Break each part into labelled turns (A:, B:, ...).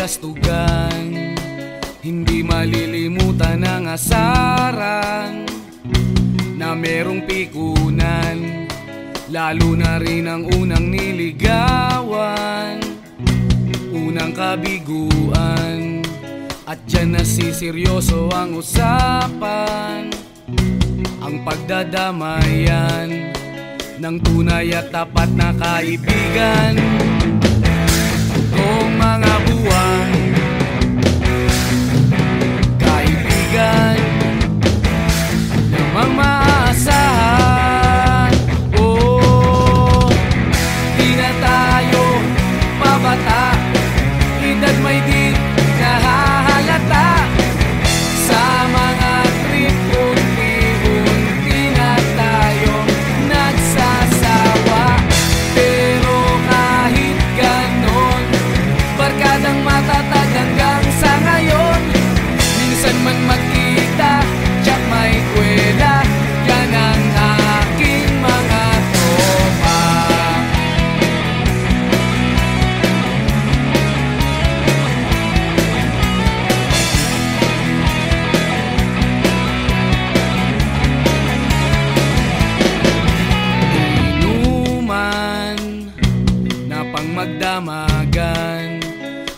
A: kastugan, hindi malilimutan ang asaran na merong pikunan, lalo na rin ang unang niligawan, unang kabiguan. At dyan nasiseryoso ang usapan, ang pagdadamayan ng tunay at tapat na kaibigan. Totoong mga buwan, kaibigan namang maaasahan. Oh, di na tayo pabata, edad may di nahahalata. Sa mga trip unti-unti na tayo nagsasawa. Pero kahit ganon, barkadang matatag hanggang sa ngayon. Minsan man magkita, tsak may kwela, yan ang aking mga tropa. Inuman na pang magdamagan,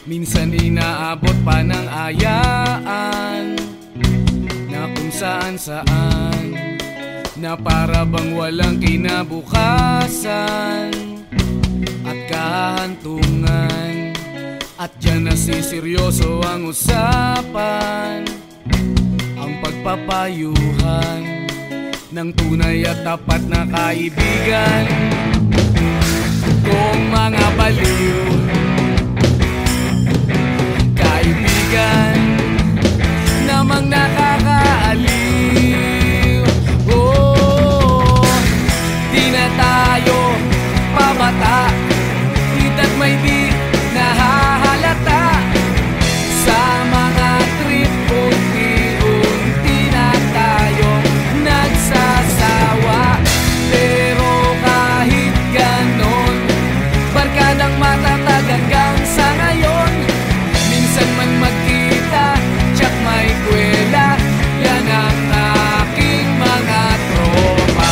A: minsan inaabot pa ng ayaan na kung saan-saan, na para bang walang kinabukasan at kahantungan. At dyan nasiseryoso ang usapan, ang pagpapayuhan ng tunay at tapat na kaibigan. Kung mga baliw, kaibigan namang nakakaaliw. Oh, di na tayo pabata, edad may di nahahalata. Sa mga trip unti-unti na tayo nagsasawa. Pero kahit ganon, barkadang matatag hanggang sa ngayon. Minsan man magkita, tsak may kwela, yan ang aking mga tropa.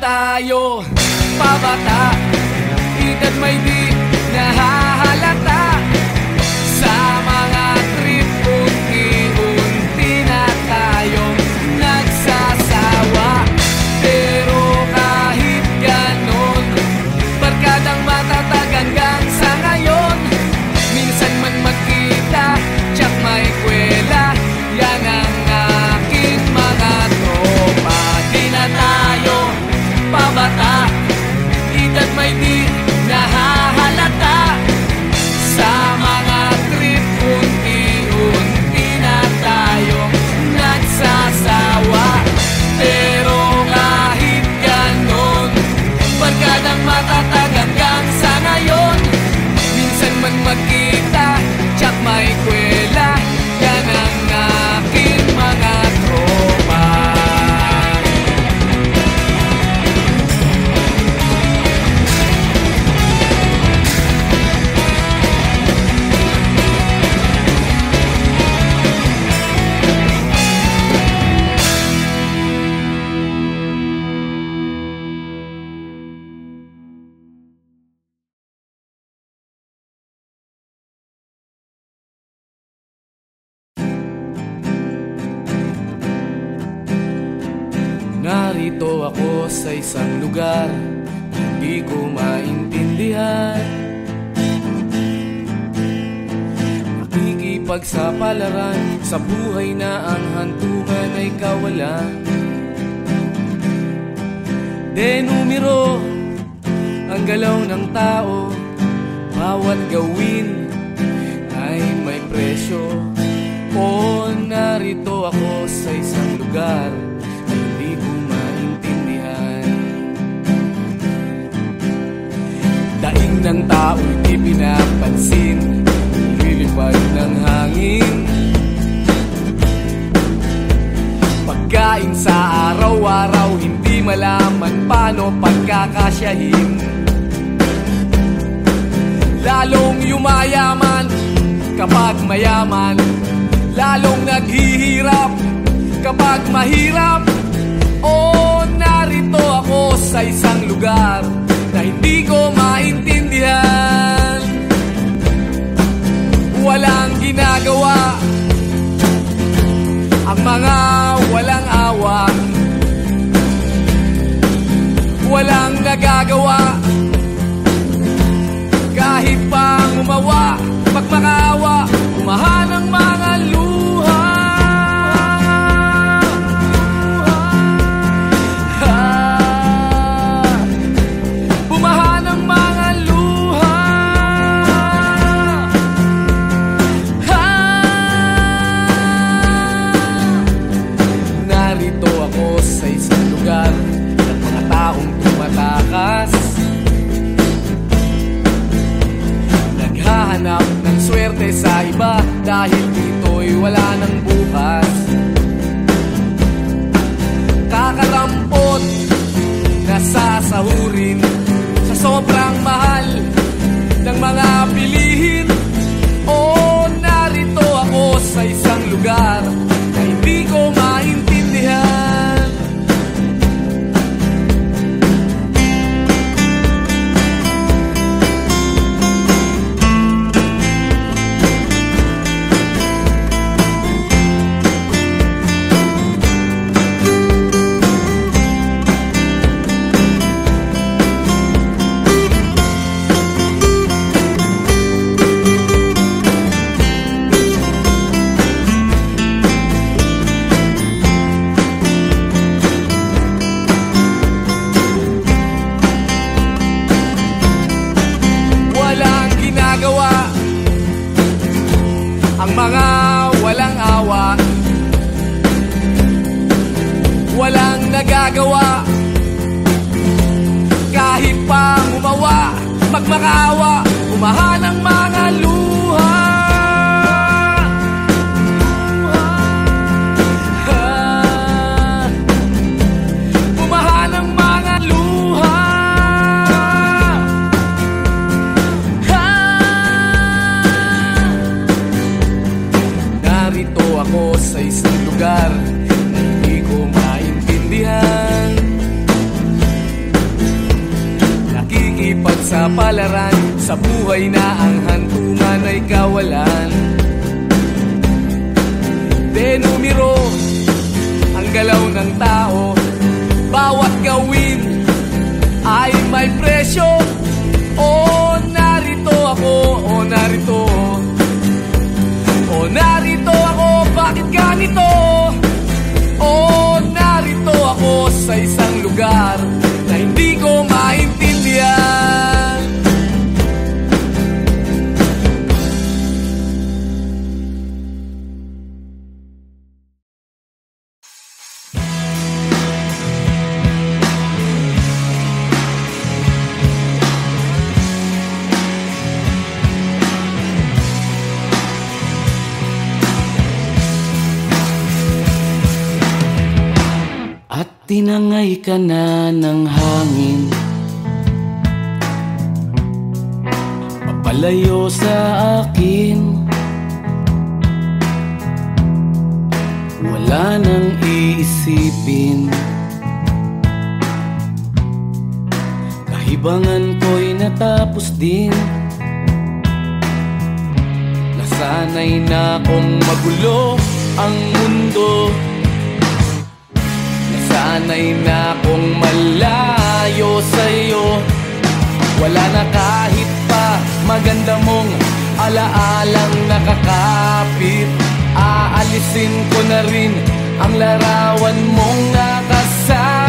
A: Tayo pabata, edad may di nahahalata. Sa mga trip unti-unti na tayo nagsasawa. Pero kahit ganon, barkadang matatag hanggang sa ngayon. Minsan man magkita, tsak may kwela, yan ang aking mga tropa. Di na tayo pabata, edad may di nahahalata. Sa mga trip unti-unti na tayo nagsasawa. Pero kahit ganon, barkadang matatag hanggang sa ngayon. Minsan man magkita, tsak may kwela, yan ang aking mga tropa. Narito ako sa isang lugar, hindi ko maintindihan. Nakikipagsapalaran sa buhay na ang hantungan ay kawalan. Denumero ang galaw ng tao, bawat gawin ay may presyo. O narito ako sa isang lugar na hindi ko maintindihan. Daing ng tao'y di pinapansin, lilipad ng hangin. Pagkain sa araw-araw, hindi malaman paano pagkakasyahin. Lalong yumayaman kapag mayaman, lalong naghihirap kapag mahirap. O narito ako sa isang lugar na hindi ko maintindihan. Walang ginagawa ang mga walang awa, walang nagagawa kahit pang umawa, magmakaawa, umahan ang mga luha. Bumahan ang mga luha. Narito ako sa isang lugar ng mga taong tumatakas, naghahanap ng swerte sa iba dahil dito'y wala ng bukas. Kakarampot na sasahurin sa sobrang mahal ng mga bilihin. O narito ako sa isang lugar na hindi ko maintindihan. Ang mga walang awa, walang nagagawa kahit pang umawa, magmakaawa, umahan ang mga luha. Umahan ang mga luha. Narito ako sa isang lugar na hindi ko maintindihan. Nakikipagsapalaran sa buhay na ang hantungan ay kawalan. Denumero ang galaw ng tao, bawat gawin ay may presyo. O narito ako, o narito, o narito ako, bakit ganito? O narito ako sa isang lugar na hindi ko maintindihan. At tinangay ka na ng hangin, papalayo sa akin. Wala nang iisipin, kahibangan ko'y natapos din. Nasanay na kong magulo ang mundo, sanay na kong malayo sa'yo. Wala na kahit pa maganda mong alaalang nakakapit. Aalisin ko na rin ang larawan mong nakasabit.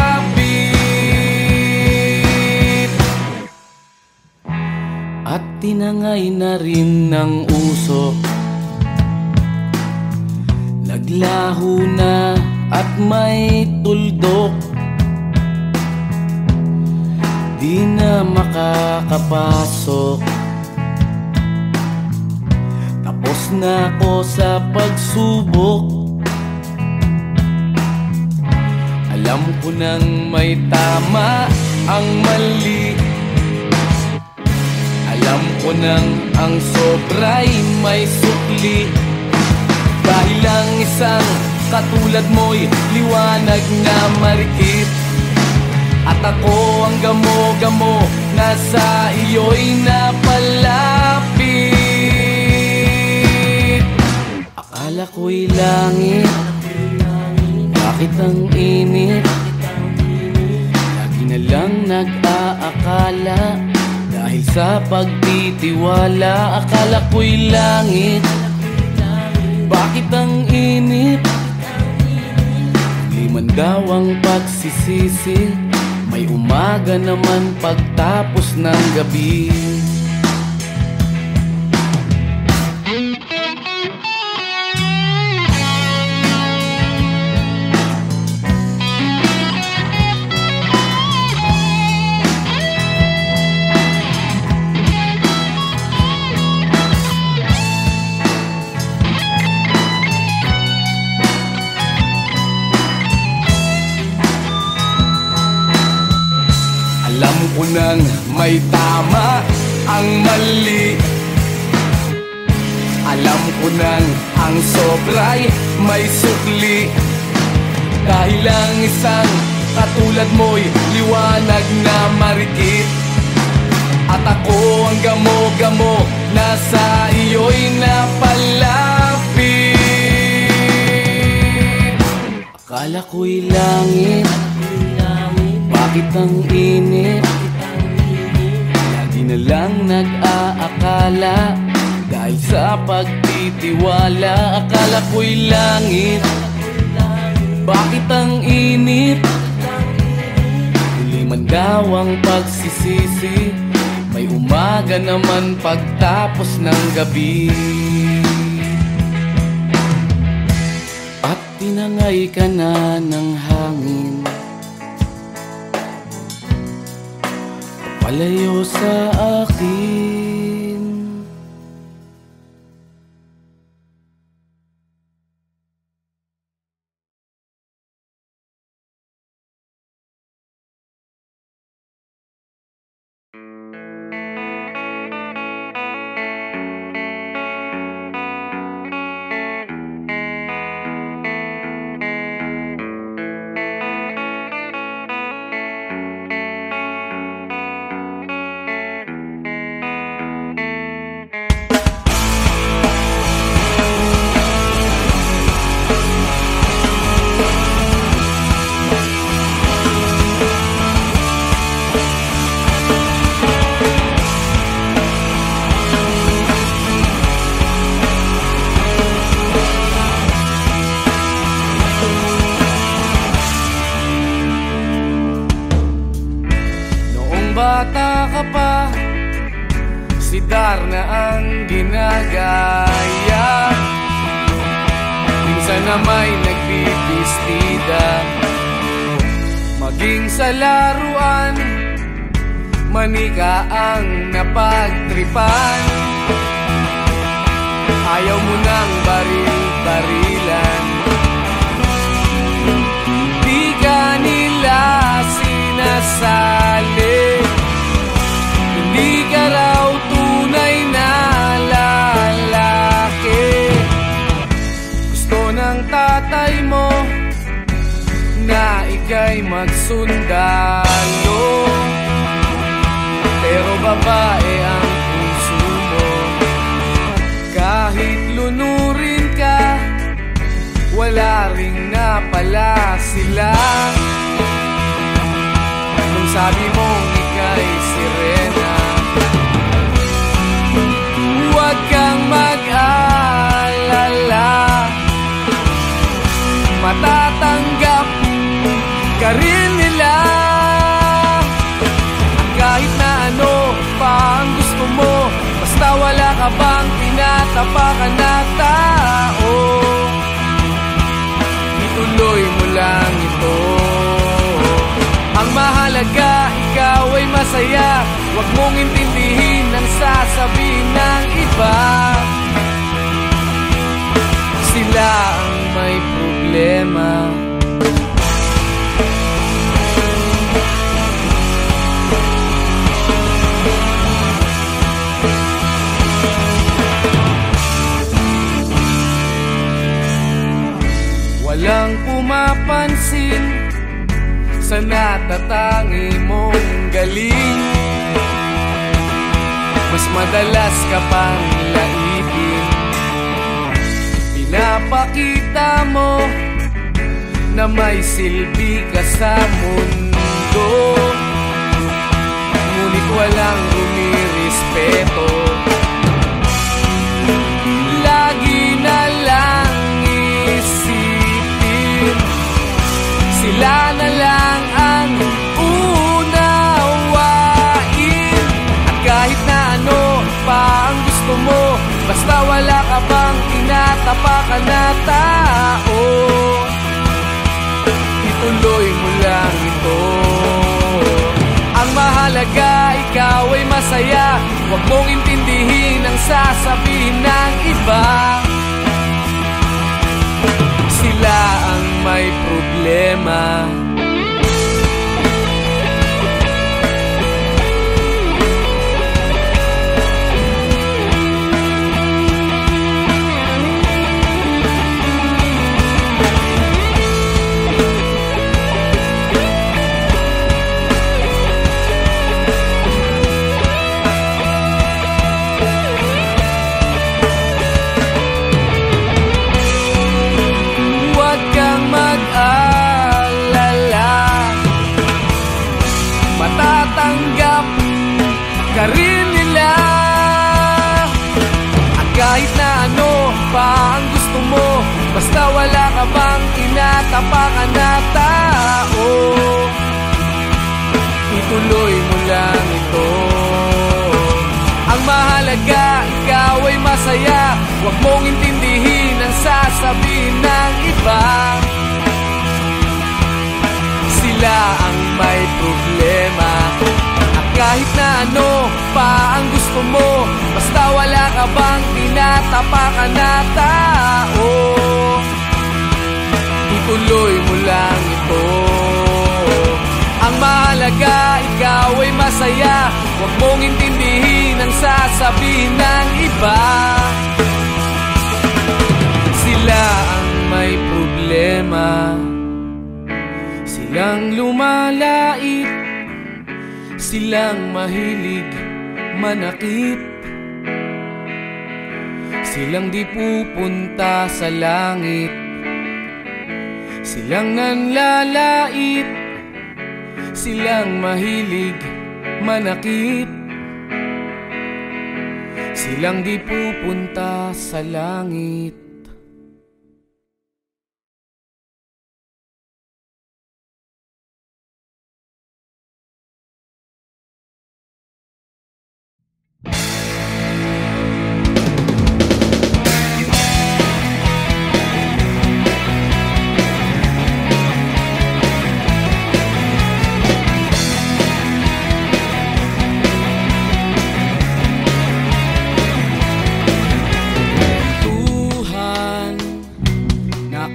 A: At tinangay na rin ng usok naglaho na at may tuldok, di na makakapasok. Tapos na ako sa pagsubok, alam ko nang may tama ang mali, alam ko nang ang sobra'y may sukli. Dahil lang isang katulad mo'y liwanag na marikit, at ako ang gamo-gamo na sa iyo'y napalapit. Akala ko'y langit, bakit ang init? Lagi na lang nag-aakala, dahil sa pagtitiwala. Akala ko'y langit, bakit ang init? Liman daw ang pagsisisi, may umaga naman pagtapos ng gabi. Alam ko nang may tama ang mali, alam ko nang ang sobra'y may sukli. Dahil lang isang katulad mo'y liwanag na marikit, at ako ang gamo-gamo na sa iyo'y napalapit. Akala ko'y langit, bakit ang init? Lagi na lang nag-aakala, dahil sa pagtitiwala. Akala ko'y langit, bakit ang init? Huli man daw ang pagsisisi, may umaga naman pagtapos ng gabi. At tinangay ka na ng hangin, palayo sa akin. Bata ka pa, si Darna ang ginagaya. Minsan na may nagbibistida, maging sa laruan, manika ang napagtripan. Ayaw mo nang baril-barilan, di ka nila sinasali. Hindi ka raw tunay na lalaki. Gusto ng tatay mo na ika'y magsundalo, pero babae ang puso mo. Kahit lunurin ka, wala ring napala sila. Nung sabi mong ika'y sirena, huwag kang mag-alala, matatanggap ka rin nila. Kahit na ano pa ang gusto mo, basta wala ka bang tinatapakan na tao. lang ito. Ang mahalaga, ikaw ay masaya. Huwag mong intindihin ang sasabihin ng iba. Sila ang may problema. Walang pumapansin sa natatangi mong galing. Mas madalas ka pang laipin. Pinapakita mo na may silbi ka sa mundo, ngunit walang rumirespeto. Lagi na lang isipin, sila na lang ang unawain. At kahit na ano pa ang gusto mo, basta wala ka bang tinatapakan na tao, ituloy mo lang ito. Ang mahalaga, ikaw ay masaya. Huwag mong intindihin ang sasabihin ng iba. Sila ang may problema. Matatanggap ka rin nila. At kahit na ano pa ang gusto mo, basta wala ka bang tinatapakan na tao, ituloy mo lang ito. Ang mahalaga, ikaw ay masaya. Huwag mong intindihin ang sasabihin ng iba. Sila ang may problema. At kahit na ano pa ang gusto mo, basta wala ka bang tinatapakan na tao, ituloy mo lang ito. Ang mahalaga, ikaw ay masaya. Huwag mong intindihin ang sasabihin ng iba. Sila ang may problema. Silang lumalait, silang mahilig manakit, silang di pupunta sa langit, silang nanlalait, silang mahilig manakit, silang di pupunta sa langit.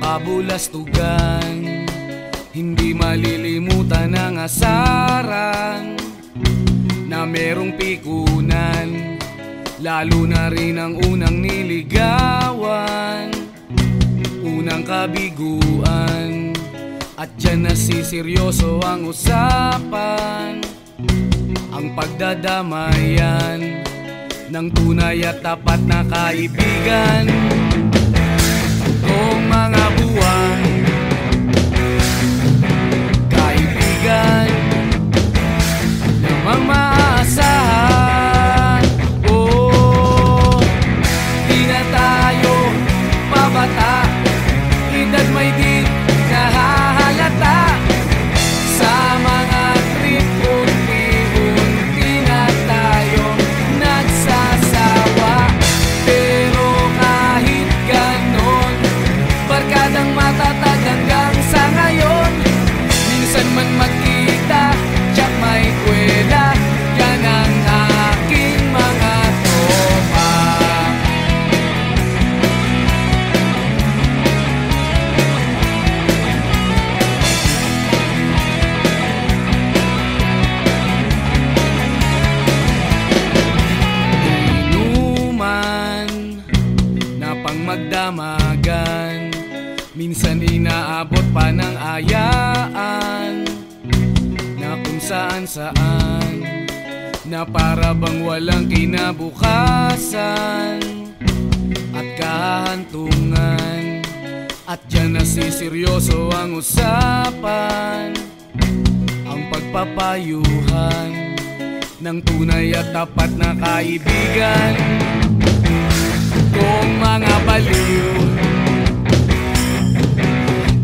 A: Kabulastugan, hindi malilimutan ang asaran na merong pikunan, lalo na rin ang unang niligawan, unang kabiguan. At dyan nasiseryoso ang usapan, ang pagdadamayan ng tunay at tapat na kaibigan. Kung mga buwan, kaibigan, namang maaasahan. Oh, di na tayo pabata, edad may di nahahalata. Sa mga trip, unti-unti na tayo nagsasawa. Pero kahit ganon, barkadang matatag hanggang sa ngayon. saan na para bang walang kinabukasan at kahantungan, at dyan nasiseryoso ang usapan, ang pagpapayuhan ng tunay at tapat na kaibigan. Kung mga baliw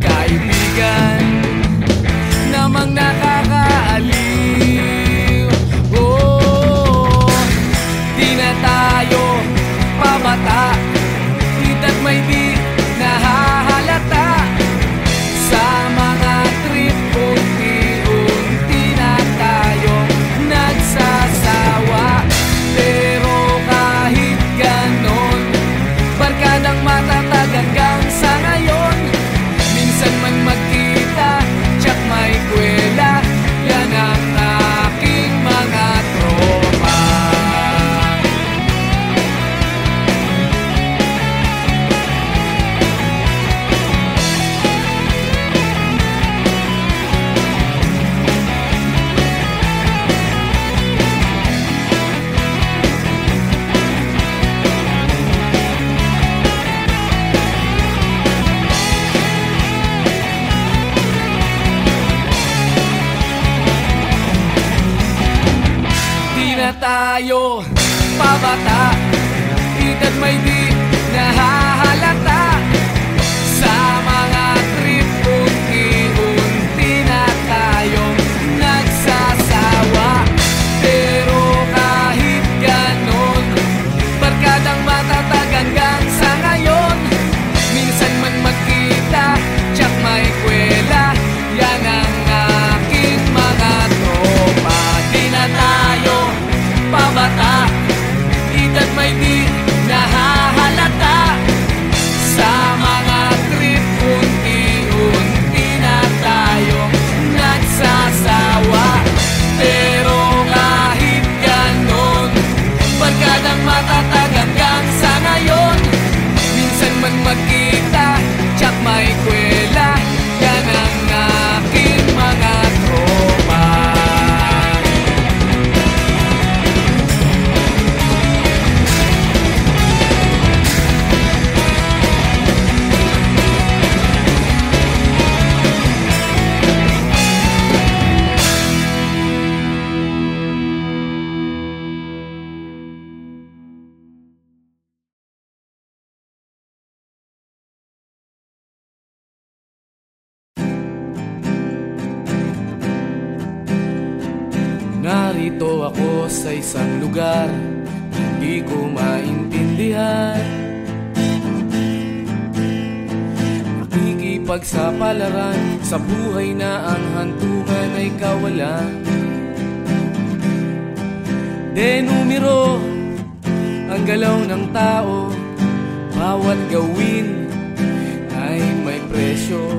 A: kaibigan namang nakakaaliw, oh, di na tayo pabata, hita't may di nahahalata sa mga trip. Unti-unti na tayong nagsasawa, pero kahit ganon, barkadang matatag hanggang sa ngayon. Minsan man magkita, tsak may kwela, yan ang aking mga tropa. Tayo pabata, hita't may di nahahalata sa mga trip. Unti-unti na tayong nagsasawa, pero kahit ganon, barkadang matatag hanggang sa ngayon. Minsan man magkita, tsak may kwela, yan ang aking mga tropa. Di na tayo pabata, hita't may di nahahalata sa mga trip. Unti-unti na tayong nagsasawa, pero kahit ganon, barkadang matatag hanggang sa ngayon. Minsan man magkita, tsak may kwela, yan ang aking mga tropa. Narito ako sa isang lugar, hindi ko maintindihan. Nakikipagsapalaran sa buhay na ang hantungan ay kawalan. Denumero ang galaw ng tao, bawat gawin ay may presyo.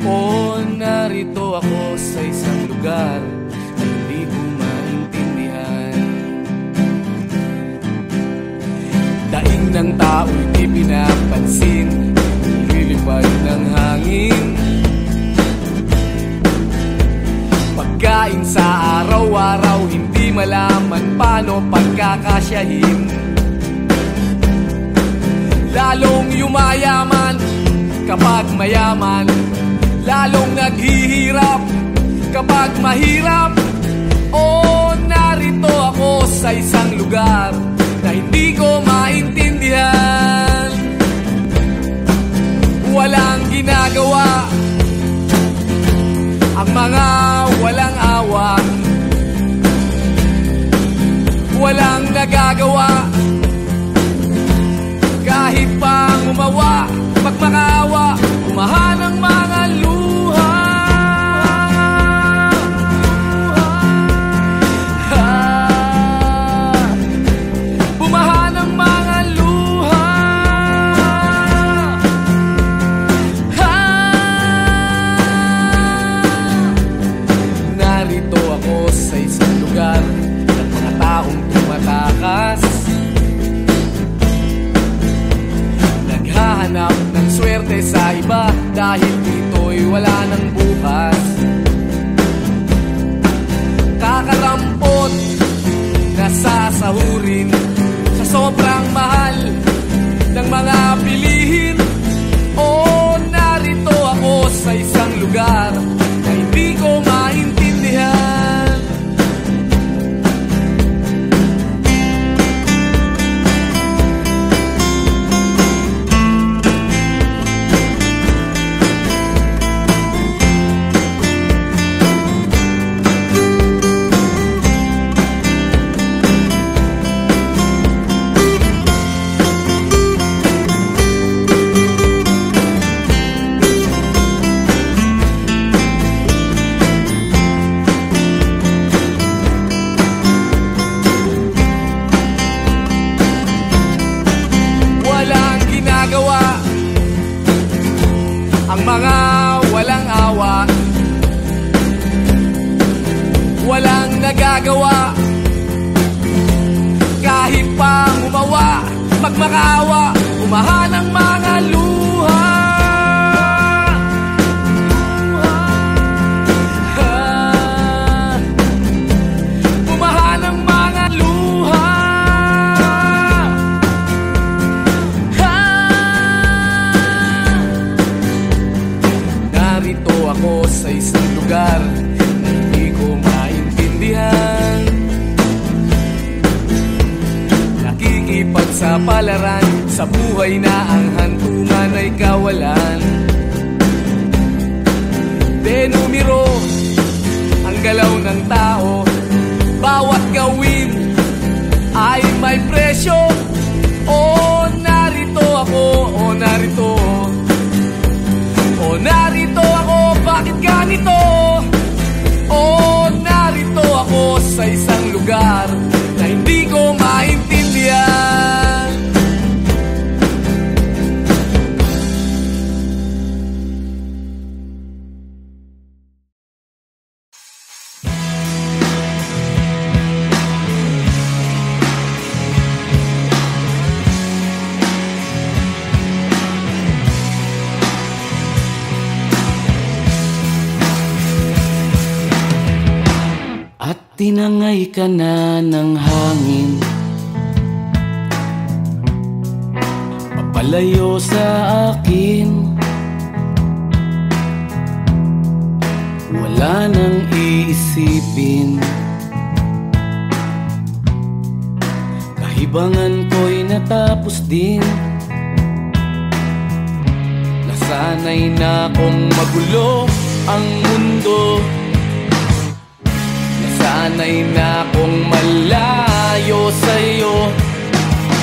A: O narito ako sa isang lugar, daing ng tao'y di pinapansin, lilipad ng hangin. Pagkain sa araw-araw, hindi malaman paano pagkakasyahin. Lalong yumayaman kapag mayaman, lalong naghihirap kapag mahirap. O narito ako sa isang lugar na hindi ko maintindihan. Walang ginagawa ang mga walang awa, walang nagagawa kahit pang umawa, pagmakaawa, umahan ang mga luha. Naghahanap ng swerte sa iba dahil dito'y wala ng bukas. sasahurin sa sobrang mahal ng mga bilihin. O narito ako sa isang lugar na hindi ko maintindihan. Ang mga walang awa, walang nagagawa, kahit pa umawa, magmakaawa, umahan ang mga luha. Umahan ang mga luha. Narito ako sa isang lugar na hindi ko maintindihan. Nakikipagsapalaran sa buhay na ang hantungan ay kawalan. Denumero ang galaw ng tao, bawat gawin ay may presyo. O narito ako, o narito, o narito ako, bakit ganito? O narito ako sa isang lugar na hindi ko maintindihan.
B: Tinangay ka na ng hangin, papalayo sa akin. Wala nang iisipin, kahibangan ko'y natapos din. Nasanay na kong magulo ang mundo, sanay na kong malayo sa'yo.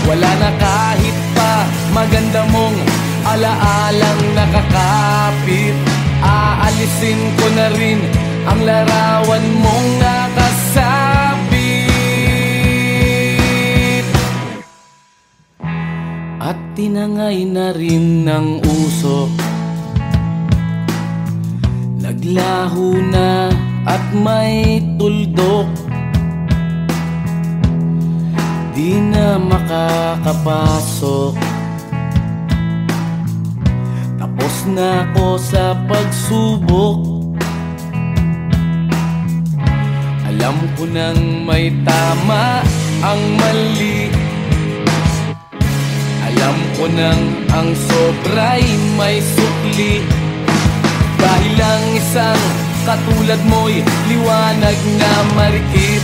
B: Wala na kahit pa maganda mong alaalang nakakapit. Aalisin ko na rin ang larawan mong nakasabit. At tinangay na rin ng usok, naglaho na at may tuldok. Di na makakapasok, tapos na ako sa pagsubok. Alam ko nang may tama ang mali, alam ko nang ang sobra'y may sukli. Dahil ang isang katulad mo'y liwanag na marikit,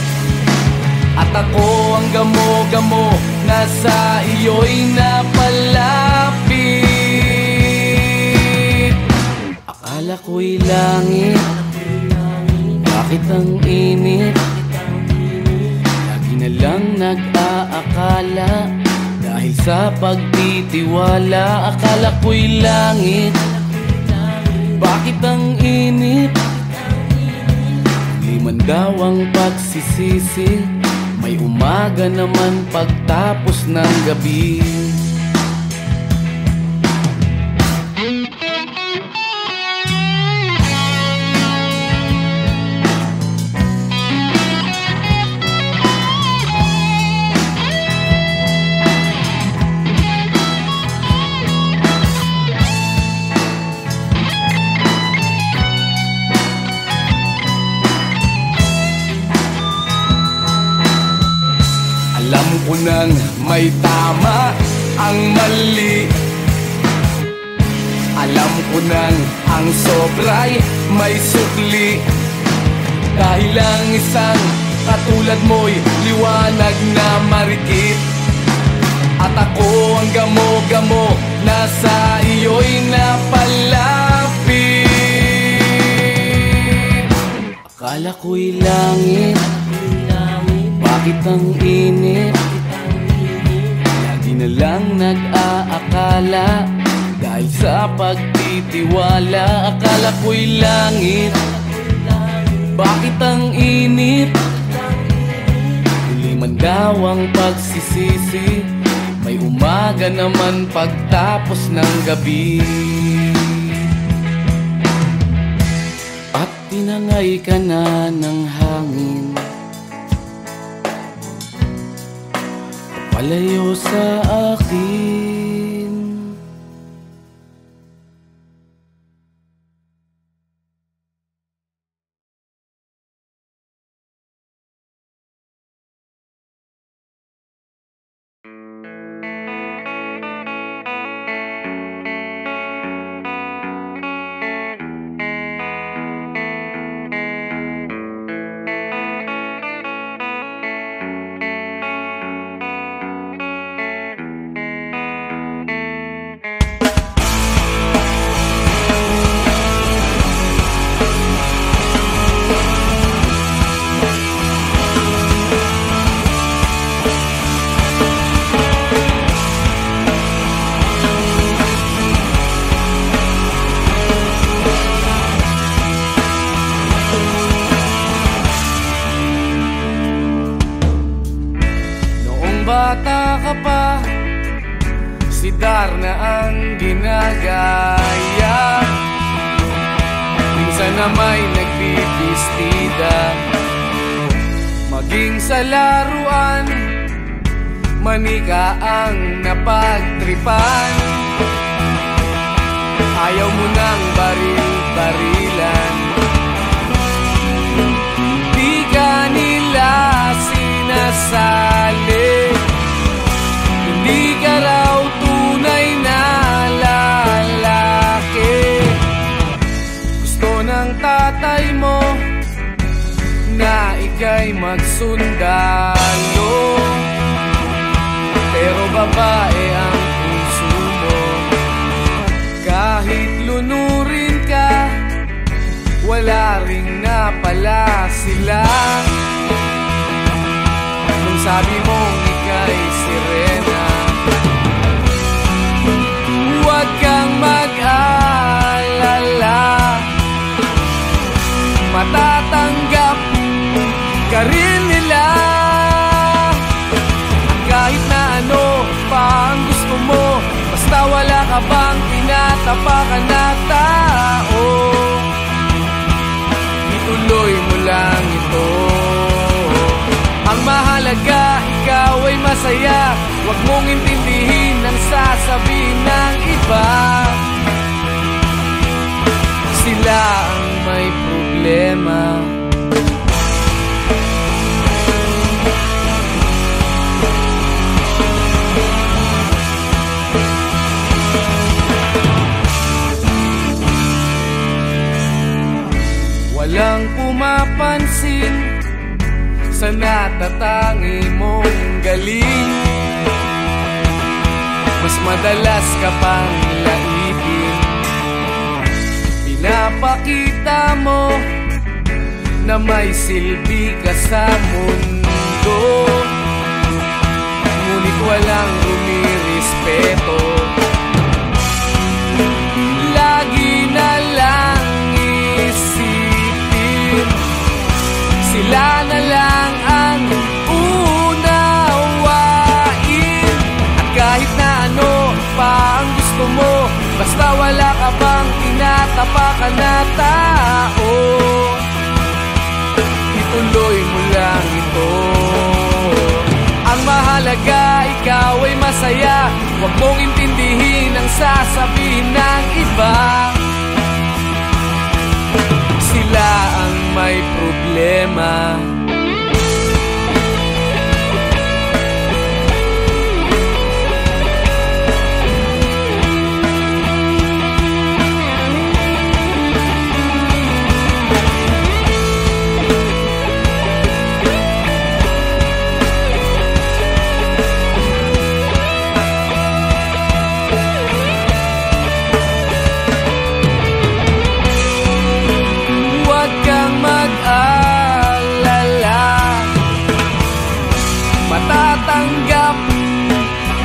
B: at ako ang gamo-gamo na sa iyo'y napalapit. Akala ko'y langit, bakit ang init? Lagi na lang nag-aakala, dahil sa pagtitiwala. Akala ko'y langit, bakit ang init? Di man daw ang pagsisisi, may umaga naman pagtapos ng gabi.
A: Alam ko nang may tama ang mali. Alam ko nang ang sobra'y may sukli. Dahil ang isang katulad mo'y liwanag na marikit. At ako ang gamo-gamo na sa iyo'y napalapit.
B: Akala ko'y langit, bakit ang init? Lagi na lang nag-aakala dahil sa pagtitiwala. Akala ko'y langit, bakit ang init? Huli man daw ang pagsisisi, may umaga naman pagtapos ng gabi. At tinangay ka na ng hangin, palayo sa akin.
A: Bata ka pa, si Darna ang ginagaya. Minsan na may nagbibistida, maging sa laruan, manika ang napagtripan. Ayaw mo nang baril-barilan, di ka nila sinasali. Hindi ka raw tunay na lalaki. Gusto ng tatay mo na ika'y magsundalo, pero babae ang puso mo. Kahit lunurin ka, wala ring napala sila. Nung sabi mong ika'y sirena, huwag kang mag-alala, matatanggap ka rin nila. Kahit na ano pa ang gusto mo, basta wala ka bang tinatapakan na tao, ituloy mo lang ito. Ang mahalaga, ikaw ay masaya. Huwag mong intindihin ang sasabihin ng iba. Sila ang may problema. Walang pumapansin sa natatangi mong galing. Mas madalas ka pang laipin, pinapakita mo na may silbi ka sa mundo. Ngunit walang rumirespeto, lagi na lang isipin sila na lang ang unawain. At kahit na ano pa ang gusto mo, basta wala ka bang tinatapakan na tao, ituloy mo lang ito. Ang mahalaga, ikaw ay masaya. Huwag mong intindihin ang sasabihin ng iba. Sila ang may problema.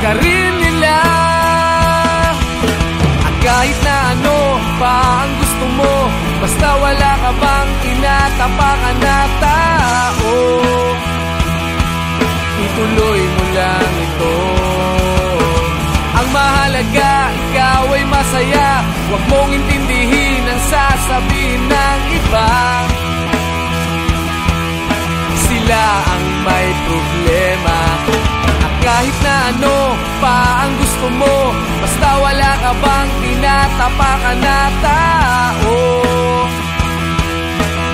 A: ka rin nila. At kahit na ano pa ang gusto mo, basta wala ka bang tinatapakan na tao, ituloy mo lang ito. Ang mahalaga, ikaw ay masaya. Huwag mong intindihin ang sasabihin ng iba. Sila ang may problema. At kahit na ano pa ang gusto mo, basta wala ka bang tinatapakan na tao,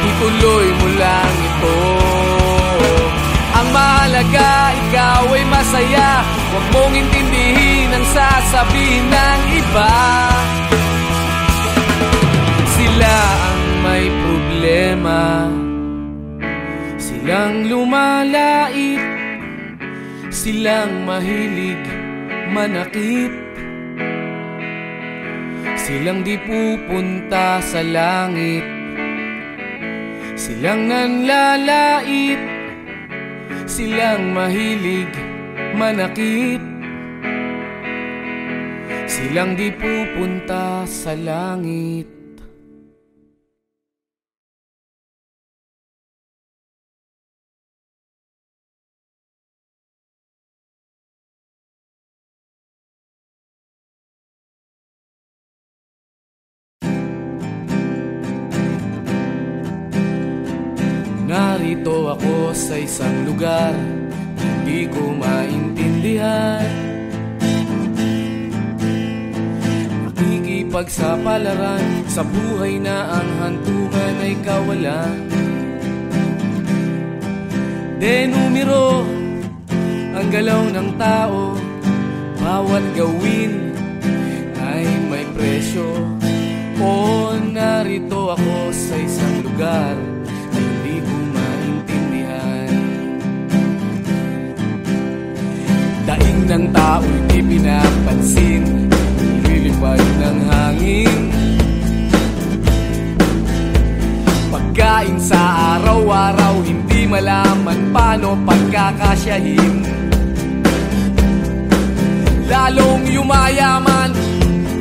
A: ituloy mo lang ito. Ang mahalaga, ikaw ay masaya. Huwag mong intindihin ang sasabihin ng iba. Sila ang may problema. Silang lumalait, silang mahilig manakit, silang di pupunta sa langit, silang nanlalait, silang mahilig manakit, silang di pupunta sa langit. Narito ako sa isang lugar, hindi ko maintindihan. Nakikipagsapalaran sa buhay na ang hantungan ay kawalan. Denumero ang galaw ng tao, bawat gawin ay may presyo. O narito ako sa isang lugar, daing ng tao'y di pinapansin, lilipad ng hangin. Pagkain sa araw-araw, hindi malaman paano pagkakasyahin. Lalong yumayaman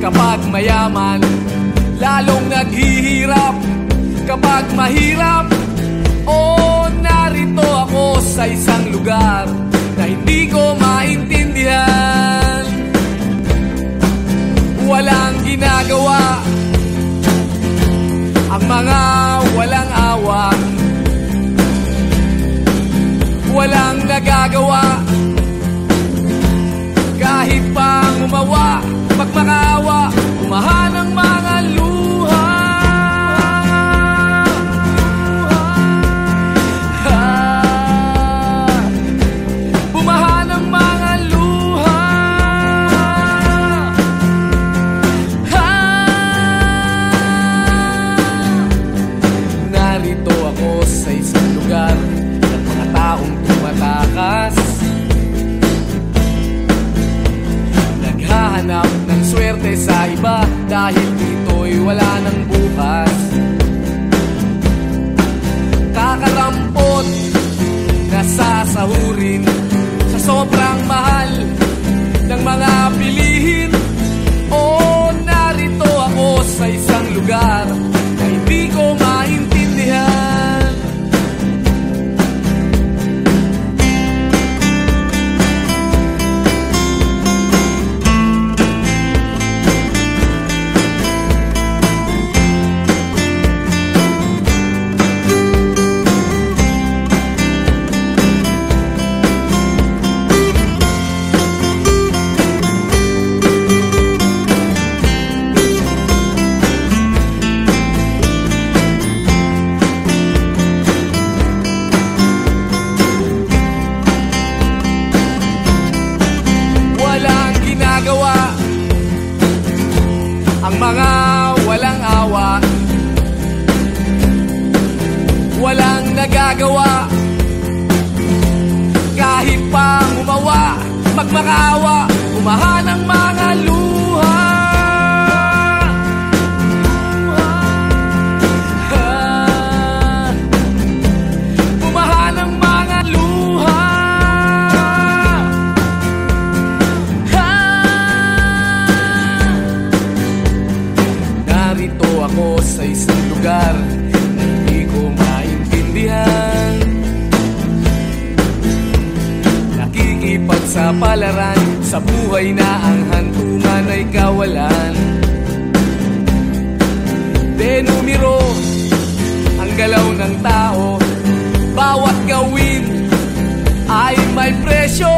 A: kapag mayaman, lalong naghihirap kapag mahirap. O narito ako sa isang lugar na hindi ko maintindihan. Walang ginagawa ang mga walang awa, walang nagagawa kahit pang umawa, pagmakaawa, umahan ang mga luha. Naghahanap ng swerte sa iba dahil dito'y wala ng bukas. Kakarampot na sasahurin sa sobrang mahal ng mga bilihin. O narito ako sa isang lugar na hindi ko maintindihan. Ang mga walang awa, walang nagagawa kahit pang umawa, magmakaawa, umahan ang mga luha. Umahan ang mga luha. pagsapalaran sa buhay na ang hantungan ay kawalan. Denumero ang galaw ng tao, bawat gawin ay may presyo.